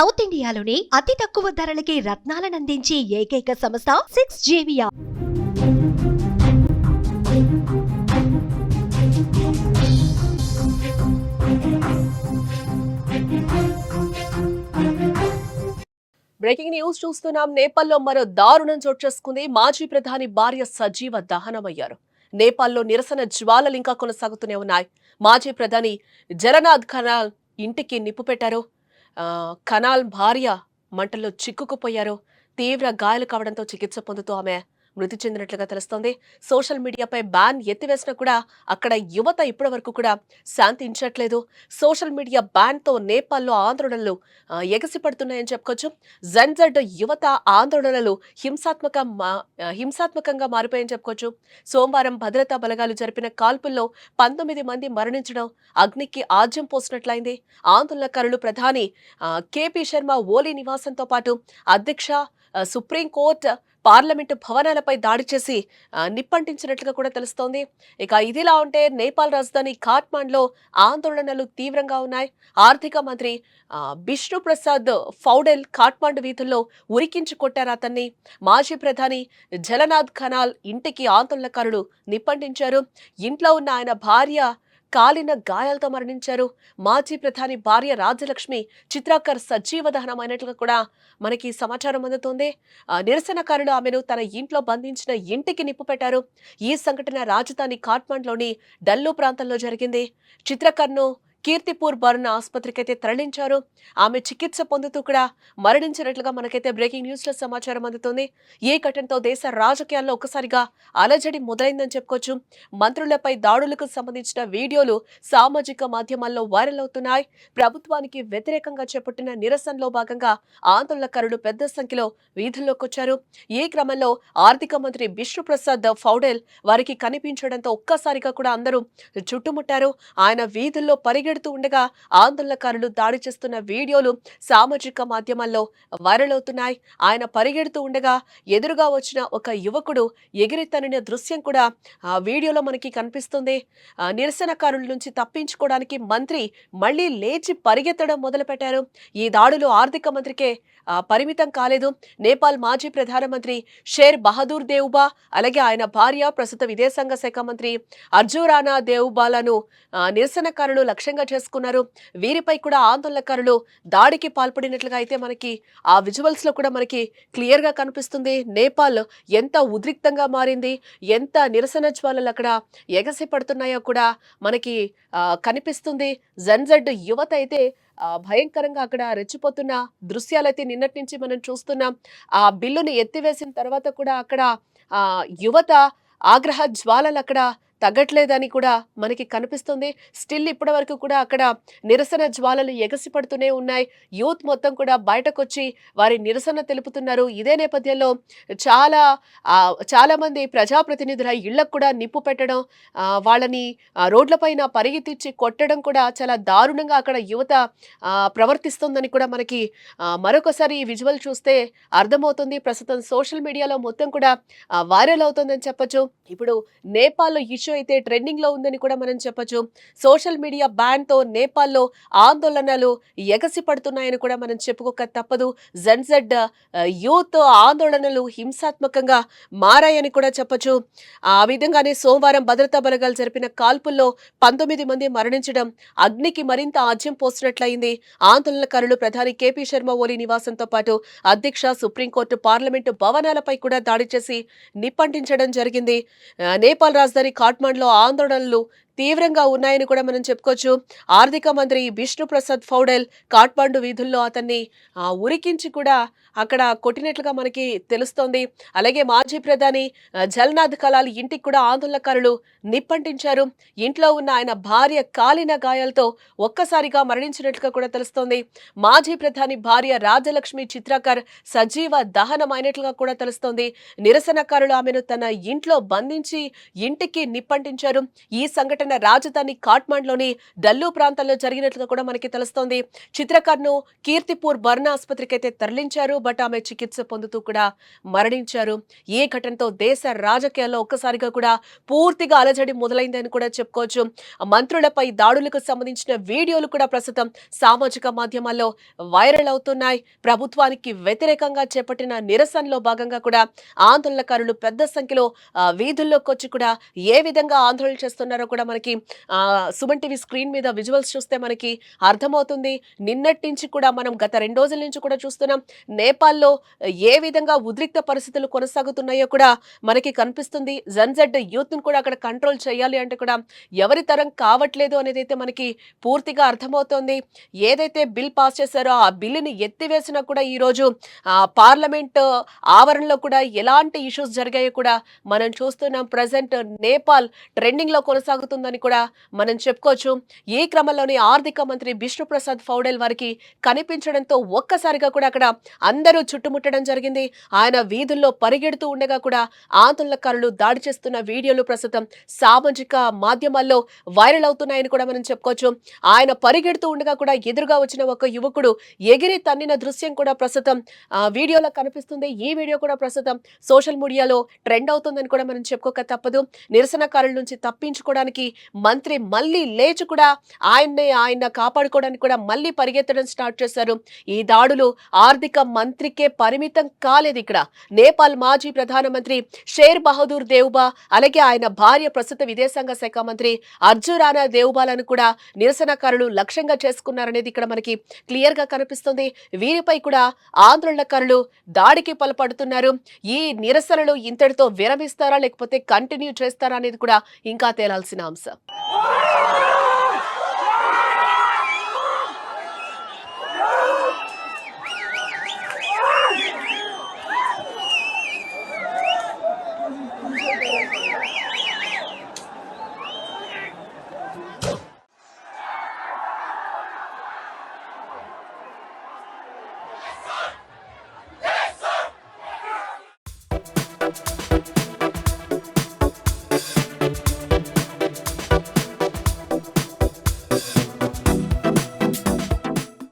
South ఇండియాలోని అతి తక్కువ ధరలకి రత్నాలనందించే ఏకైక సంస్థ 6JVR. బ్రేకింగ్ న్యూస్ చూస్తున్నాం. నేపాల్లో మరో దారుణం చోటు చేసుకుంది. మాజీ ప్రధాని భార్య సజీవ దహనమయ్యారు. నేపాల్లో నిరసన జ్వాలలు ఇంకా కొనసాగుతూనే ఉన్నాయి. మాజీ ప్రధాని జలనాథ్ ఖనాల్ ఇంటికి నిప్పు పెట్టారు. ఖనాల్ భార్య మంటల్లో చిక్కుకుపోయారు. తీవ్ర గాయాలు కావడంతో చికిత్స పొందుతూ ఆమె మృతి చెందినట్లుగా తెలుస్తోంది. సోషల్ మీడియాపై బ్యాన్ ఎత్తివేసినా కూడా అక్కడ యువత ఇప్పటి వరకు కూడా శాంతించట్లేదు. సోషల్ మీడియా బ్యాన్తో నేపాల్లో ఆందోళనలు ఎగసిపడుతున్నాయని చెప్పుకోవచ్చు. జెన్జెడ్ యువత ఆందోళనలు హింసాత్మకంగా మారిపోయాయని చెప్పుకోవచ్చు. సోమవారం భద్రతా బలగాలు జరిపిన కాల్పుల్లో 19 మంది మరణించడం అగ్నికి ఆజ్యం పోసినట్లయింది. ఆందోళనకారులు ప్రధాని కేపీ శర్మ ఓలీ నివాసంతో పాటు అధ్యక్ష సుప్రీంకోర్టు పార్లమెంటు భవనాలపై దాడి చేసి నిప్పంటించినట్లుగా కూడా తెలుస్తోంది. ఇక ఇదిలా ఉంటే నేపాల్ రాజధాని ఖాట్మాండ్లో ఆందోళనలు తీవ్రంగా ఉన్నాయి. ఆర్థిక మంత్రి బిష్ణు ప్రసాద్ ఫౌడెల్ ఖాట్మాండ్ వీధుల్లో ఉరికించి కొట్టారు అతన్ని. మాజీ ప్రధాని జలనాథ్ ఖనాల్ ఇంటికి ఆందోళనకారులు నిప్పంటించారు. ఇంట్లో ఉన్న ఆయన భార్య కాలిన గాయాలతో మరణించారు. మాజీ ప్రధాని భార్య రాజ్యలక్ష్మి చిత్రాకర్ సజీవ దహనమైనట్లుగా కూడా మనకి సమాచారం అందుతోంది. నిరసనకారులు ఆమెను తన ఇంట్లో బంధించిన ఇంటికి నిప్పు పెట్టారు. ఈ సంఘటన రాజధాని ఖాట్మాండ్లోని డల్లు ప్రాంతంలో జరిగింది. చిత్రకర్ను కీర్తిపూర్ బర్న్ ఆసుపత్రికి అయితే తరలించారు. ఆమె చికిత్స పొందుతూ కూడా మరణించినట్లుగా మనకైతే బ్రేకింగ్ న్యూస్ లో సమాచారం అందుతుంది. ఈ ఘటనతో దేశ రాజకీయాల్లో ఒక్కసారిగా అలజడి మొదలైందని చెప్పుకోవచ్చు. మంత్రులపై దాడులకు సంబంధించిన వీడియోలు సామాజిక మాధ్యమాల్లో వైరల్ అవుతున్నాయి. ప్రభుత్వానికి వ్యతిరేకంగా చేపట్టిన నిరసనలో భాగంగా ఆందోళనకారులు పెద్ద సంఖ్యలో వీధుల్లోకి వచ్చారు. ఈ క్రమంలో ఆర్థిక మంత్రి బిష్ణు ప్రసాద్ ఫౌడెల్ వారికి కనిపించడంతో ఒక్కసారిగా కూడా అందరూ చుట్టుముట్టారు. ఆయన వీధుల్లో పరిగెడుతూ ఉండగా ఆందోళనకారులు దాడి చేస్తున్న వీడియోలు సామాజిక మాధ్యమాల్లో వైరల్ అవుతున్నాయి. ఆయన పరిగెడుతూ ఉండగా ఎదురుగా వచ్చిన ఒక యువకుడు ఎగిరి తన్నిన దృశ్యం కూడా ఆ వీడియోలో మనకి కనిపిస్తుంది. నిరసనకారుల నుంచి తప్పించుకోవడానికి మంత్రి మళ్లీ లేచి పరిగెత్తడం మొదలుపెట్టారు. ఈ దాడులు ఆర్థిక మంత్రికే పరిమితం కాలేదు. నేపాల్ మాజీ ప్రధానమంత్రి షేర్ బహదూర్ దేవ్బా అలాగే ఆయన భార్య ప్రస్తుత విదేశాంగ శాఖ మంత్రి అర్జురానా దేవ్బాలను నిరసనకారులు లక్ష్యంగా చేసుకున్నారు. వీరిపై కూడా ఆందోళనకారులు దాడికి పాల్పడినట్లుగా అయితే మనకి ఆ విజువల్స్ లో కూడా మనకి క్లియర్ గా కనిపిస్తుంది. నేపాల్ ఎంత ఉద్రిక్తంగా మారింది, ఎంత నిరసన జ్వాలలు అక్కడ ఎగసి పడుతున్నాయో కూడా మనకి కనిపిస్తుంది. జెన్జెడ్ యువత అయితే భయంకరంగా అక్కడ రెచ్చిపోతున్న దృశ్యాలైతే నిన్నటి నుంచి మనం చూస్తున్నాం. ఆ బిల్లుని ఎత్తివేసిన తర్వాత కూడా అక్కడ యువత ఆగ్రహ జ్వాలలు అక్కడ తగ్గట్లేదని కూడా మనకి కనిపిస్తుంది. స్టిల్ ఇప్పటి వరకు కూడా అక్కడ నిరసన జ్వాలలు ఎగసిపడుతూనే ఉన్నాయి. యూత్ మొత్తం కూడా బయటకు వచ్చి వారి నిరసన తెలుపుతున్నారు. ఇదే నేపథ్యంలో చాలా మంది ప్రజాప్రతినిధుల ఇళ్లకు కూడా నిప్పు పెట్టడం, వాళ్ళని రోడ్లపైన పరిగెత్తించి కొట్టడం కూడా చాలా దారుణంగా అక్కడ యువత ప్రవర్తిస్తుందని కూడా మనకి మరొకసారి ఈ విజువల్ చూస్తే అర్థమవుతుంది. ప్రస్తుతం సోషల్ మీడియాలో మొత్తం కూడా వైరల్ అవుతుందని చెప్పొచ్చు. ఇప్పుడు నేపాల్లో ఇష్యూ అయితే ట్రెండింగ్ లో ఉందని కూడా మనం చెప్పొచ్చు. సోషల్ మీడియా బ్యాన్ తో నేపాల్లో ఆందోళనలు ఎగసి పడుతున్నాయని కూడా మనం చెప్పుకోక తప్పదు. జెన్జెడ్ యూత్ ఆందోళనలు హింసాత్మకంగా మారాయని కూడా చెప్పొచ్చు. ఆ విధంగానే సోమవారం భద్రతా బలగాలు జరిపిన కాల్పుల్లో 19 మంది మరణించడం అగ్నికి మరింత ఆజ్యం పోసినట్లయింది. ఆందోళనకారులు ప్రధాని కేపీ శర్మ ఓలీ నివాసంతో పాటు అధ్యక్ష సుప్రీంకోర్టు పార్లమెంటు భవనాలపై కూడా దాడి చేసి నిప్పంటించడం జరిగింది. నేపాల్ రాజధాని ఖాట్మాండ్లో ఆందోళనలు తీవ్రంగా ఉన్నాయని కూడా మనం చెప్పుకోవచ్చు. ఆర్థిక మంత్రి బిష్ణు ప్రసాద్ ఫౌడెల్ ఖాట్మాండు వీధుల్లో అతన్ని ఉరికించి కూడా అక్కడ కొట్టినట్లుగా మనకి తెలుస్తోంది. అలాగే మాజీ ప్రధాని జలనాథ్ ఖనాల్ ఇంటికి కూడా ఆందోళనకారులు నిప్పంటించారు. ఇంట్లో ఉన్న ఆయన భార్య కాలిన గాయాలతో ఒక్కసారిగా మరణించినట్లుగా కూడా తెలుస్తోంది. మాజీ ప్రధాని భార్య రాజ్యలక్ష్మి చిత్రాకర్ సజీవ దహనమైనట్లుగా కూడా తెలుస్తోంది. నిరసనకారులు ఆమెను తన ఇంట్లో బంధించి ఇంటికి నిప్పంటించారు. ఈ సంఘటన నేపాల్ రాజధాని కాఠ్మండ్లోని డల్లు ప్రాంతంలో జరిగినట్లుగా కూడా మనకి తెలుస్తోంది. చిత్రకర్ను కీర్తిపూర్ బర్న్ ఆసుపత్రికి అయితే తరలించారు. బట్ ఆమె చికిత్స పొందుతూ కూడా మరణించారు. ఈ ఘటనతో దేశ రాజకీయాల్లో ఒక్కసారిగా కూడా పూర్తిగా అలజడి మొదలైందని కూడా చెప్పుకోవచ్చు. మంత్రులపై దాడులకు సంబంధించిన వీడియోలు కూడా ప్రస్తుతం సామాజిక మాధ్యమాల్లో వైరల్ అవుతున్నాయి. ప్రభుత్వానికి వ్యతిరేకంగా చేపట్టిన నిరసనలో భాగంగా కూడా ఆందోళనకారులు పెద్ద సంఖ్యలో వీధుల్లోకి వచ్చి కూడా ఏ విధంగా ఆందోళన చేస్తున్నారో కూడా మనకి సుమన్ టీవీ స్క్రీన్ మీద విజువల్స్ చూస్తే మనకి అర్థమవుతుంది. నిన్నటి నుంచి కూడా మనం గత 2 రోజుల నుంచి కూడా చూస్తున్నాం. నేపాల్లో ఏ విధంగా ఉద్రిక్త పరిస్థితులు కొనసాగుతున్నాయో కూడా మనకి కనిపిస్తుంది. జన్జెడ్ యూత్ ను కూడా అక్కడ కంట్రోల్ చేయాలి అంటే కూడా ఎవరి తరం కావట్లేదు అనేది అయితే మనకి పూర్తిగా అర్థమవుతోంది. ఏదైతే బిల్ పాస్ చేశారో ఆ బిల్లుని ఎత్తివేసినా కూడా ఈ రోజు పార్లమెంట్ ఆవరణలో కూడా ఎలాంటి ఇష్యూస్ జరిగాయో కూడా మనం చూస్తున్నాం. ప్రజెంట్ నేపాల్ ట్రెండింగ్ లో కొనసాగుతుందని కూడా మనం చెప్పుకోవచ్చు. ఈ క్రమంలోనే ఆర్థిక మంత్రి బిష్ణు ప్రసాద్ ఫౌడెల్ వారికి కనిపించడంతో ఒక్కసారిగా కూడా అక్కడ అందరూ చుట్టుముట్టడం జరిగింది. ఆయన వీధుల్లో పరిగెడుతూ ఉండగా కూడా ఆందోళనకారులు దాడి చేస్తున్న వీడియోలు ప్రస్తుతం సామాజిక మాధ్యమాల్లో వైరల్ అవుతున్నాయని కూడా మనం చెప్పుకోవచ్చు. ఆయన పరిగెడుతూ ఉండగా కూడా ఎదురుగా వచ్చిన ఒక యువకుడు ఎగిరి తన్నిన దృశ్యం కూడా ప్రస్తుతం వీడియోలో కనిపిస్తుంది. ఈ వీడియో కూడా ప్రస్తుతం సోషల్ మీడియాలో ట్రెండ్ అవుతుందని కూడా మనం చెప్పుకోక తప్పదు. నిరసనకారుల నుంచి తప్పించుకోవడానికి మంత్రి మళ్ళీ లేచి కూడా ఆయన కాపాడుకోవడానికి కూడా మళ్ళీ పరిగెత్తడం స్టార్ట్ చేశారు. ఈ దాడులు ఆర్థిక మంత్రికే పరిమితం కాలేదు. ఇక్కడ నేపాల్ మాజీ ప్రధానమంత్రి షేర్ బహదూర్ దేవ్బా అలాగే ఆయన భార్య ప్రస్తుత విదేశాంగ శాఖ మంత్రి అర్జురానా దేవ్బాలను కూడా నిరసనకారులు లక్ష్యంగా చేసుకున్నారనేది ఇక్కడ మనకి క్లియర్ గా కనిపిస్తుంది. వీరిపై కూడా ఆందోళనకారులు దాడికి పాల్పడుతున్నారు. ఈ నిరసనలు ఇంతటితో విరమిస్తారా లేకపోతే కంటిన్యూ చేస్తారా అనేది కూడా ఇంకా తేలాల్సిన అంశం.